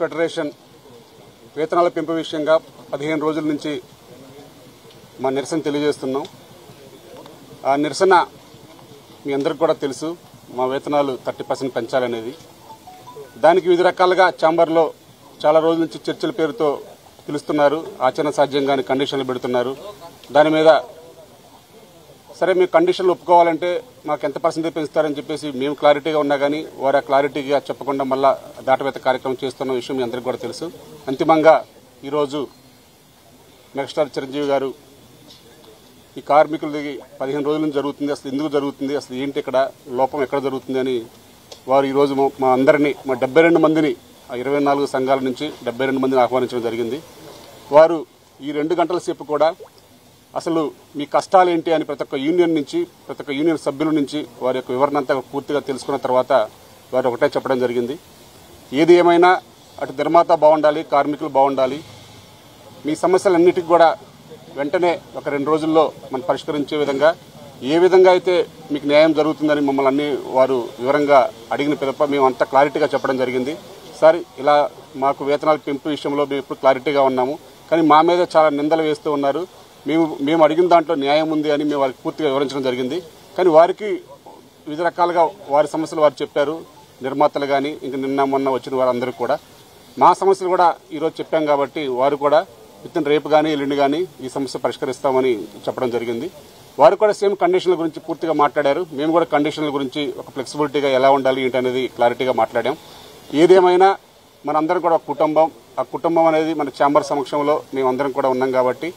Federation వేతనాల పెంపు విషయంగా 15 రోజుల నుంచి మా నిరసన తెలియజేస్తున్నాం. ఆ నిరసన మీ అందరికీ కూడా తెలుసు. మా వేతనాలు 30% పెంచాలనేది. దానికి వివిధ రకాలుగా ఛాంబర్లో చాలా రోజుల నుంచి చర్చల పేరుతో పిలుస్తున్నారు. ఆచరణ సాధ్యంగానే కండిషన్లు పెడుతున్నారు. దాని మీద సరే మీరు కండిషన్లు ఒప్పుకోవాలంటే మాకు ఎంత పర్సెంటేజ్ పెంచుతారని చెప్పేసి మేము క్లారిటీగా ఉన్నా కానీ వారు ఆ క్లారిటీగా చెప్పకుండా మళ్ళా దాటవేత కార్యక్రమం చేస్తున్న విషయం మీ అందరికీ కూడా తెలుసు. అంతిమంగా ఈరోజు మెగాస్టార్ చిరంజీవి గారు ఈ కార్మికులది 15 రోజుల నుంచి జరుగుతుంది, అసలు ఎందుకు జరుగుతుంది, అసలు ఏంటి ఇక్కడ లోపం ఎక్కడ జరుగుతుంది అని వారు ఈరోజు మా అందరినీ మా 72 మందిని 24 సంఘాల నుంచి 72 మందిని ఆహ్వానించడం జరిగింది. వారు ఈ 2 గంటల సేపు కూడా అసలు మీ కష్టాలు ఏంటి అని ప్రతి ఒక్క యూనియన్ నుంచి ప్రతి ఒక్క యూనియన్ సభ్యుల నుంచి వారి యొక్క వివరణ అంతా పూర్తిగా తెలుసుకున్న తర్వాత వారు ఒకటే చెప్పడం జరిగింది. ఏది ఏమైనా అటు నిర్మాత బాగుండాలి, కార్మికులు బాగుండాలి. మీ సమస్యలన్నిటికీ కూడా వెంటనే ఒక 2 రోజుల్లో మనం పరిష్కరించే విధంగా ఏ విధంగా అయితే మీకు న్యాయం జరుగుతుందని మమ్మల్ని అన్ని వారు వివరంగా అడిగిన పిదప మేము అంతా క్లారిటీగా చెప్పడం జరిగింది. సార్ ఇలా మాకు వేతనాల పెంపు విషయంలో మేము ఎప్పుడు క్లారిటీగా ఉన్నాము, కానీ మా మీద చాలా నిందలు వేస్తూ ఉన్నారు. మేము అడిగిన దాంట్లో న్యాయం ఉంది అని మేము వారికి పూర్తిగా వివరించడం జరిగింది. కానీ వారికి వివిధ రకాలుగా వారి సమస్యలు వారు చెప్పారు. నిర్మాతలు కానీ ఇంక నిన్న మొన్న వచ్చిన వారందరూ కూడా మా సమస్యలు కూడా ఈరోజు చెప్పాం కాబట్టి వారు కూడా విత్తిన రేపు కానీ ఎల్లుండి కానీ ఈ సమస్య పరిష్కరిస్తామని చెప్పడం జరిగింది. వారు కూడా సేమ్ కండిషన్ల గురించి పూర్తిగా మాట్లాడారు. మేము కూడా కండిషన్ల గురించి ఒక ఫ్లెక్సిబిలిటీగా ఎలా ఉండాలి ఏంటి అనేది క్లారిటీగా మాట్లాడాం. ఏదేమైనా మనందరం కూడా ఒక కుటుంబం, ఆ కుటుంబం అనేది మన ఛాంబర్ సమక్షంలో మేమందరం కూడా ఉన్నాం కాబట్టి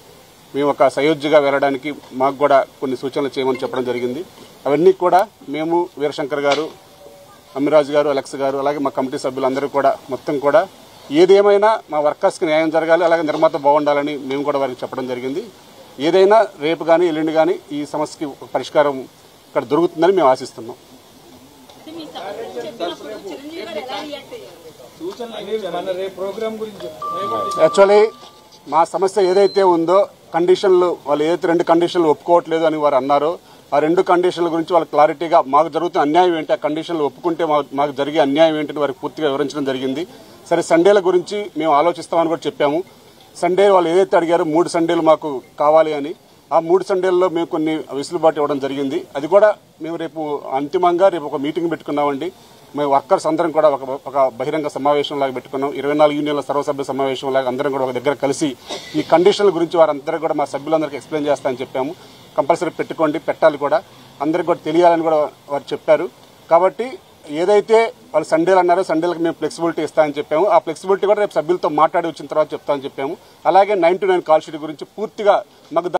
మేము ఒక సయోధ్యగా వెళ్ళడానికి మాకు కూడా కొన్ని సూచనలు చేయమని చెప్పడం జరిగింది. అవన్నీ కూడా మేము వీరశంకర్ గారు, అమ్మిరాజు గారు, అలెక్స్ గారు, అలాగే మా కమిటీ సభ్యులందరూ కూడా మొత్తం కూడా ఏదేమైనా మా వర్కర్స్కి న్యాయం జరగాలి, అలాగే నిర్మాత బాగుండాలని మేము కూడా వారికి చెప్పడం జరిగింది. ఏదైనా రేపు కానీ ఎల్లుండి కానీ ఈ సమస్యకి పరిష్కారం ఇక్కడ దొరుకుతుందని మేము ఆశిస్తున్నాం. యాక్చువల్లీ మా సమస్య ఏదైతే ఉందో కండిషన్లు వాళ్ళు ఏదైతే 2 కండిషన్లు ఒప్పుకోవట్లేదు అని వారు అన్నారో ఆ 2 కండిషన్ల గురించి వాళ్ళు క్లారిటీగా మాకు జరుగుతున్న అన్యాయం ఏంటి, ఆ కండిషన్లు ఒప్పుకుంటే మాకు జరిగే అన్యాయం ఏంటని వారికి పూర్తిగా వివరించడం జరిగింది. సరే సండేల గురించి మేము ఆలోచిస్తామని కూడా చెప్పాము. సండే వాళ్ళు ఏదైతే అడిగారో 3 సండేలు మాకు కావాలి అని ఆ 3 సండేల్లో మేము కొన్ని వెసులుబాటు ఇవ్వడం జరిగింది. అది కూడా మేము రేపు అంతిమంగా రేపు ఒక మీటింగ్ పెట్టుకున్నామండి. మేము వర్కర్స్ అందరం కూడా ఒక బహిరంగ సమావేశం లాగా పెట్టుకున్నాం. 24 యూనియన్ల సర్వసభ్య సమావేశం లాగా అందరం కూడా ఒక దగ్గర కలిసి ఈ కండిషన్ల గురించి వారందరూ కూడా మా సభ్యులందరికీ ఎక్స్ప్లెయిన్ చేస్తామని చెప్పాము. కంపల్సరీ పెట్టుకోండి, పెట్టాలి కూడా, అందరికి కూడా తెలియాలని కూడా వారు చెప్పారు. కాబట్టి ఏదైతే వాళ్ళు సండేలు అన్నారో సండేలకు మేము ఫ్లెక్సిబిలిటీ ఇస్తామని చెప్పాము. ఆ ఫ్లెక్సిబిలిటీ కూడా రేపు సభ్యులతో మాట్లాడి వచ్చిన తర్వాత చెప్తామని చెప్పాము. అలాగే 9 to 9 కాల్ షీట్ గురించి పూర్తిగా మాకు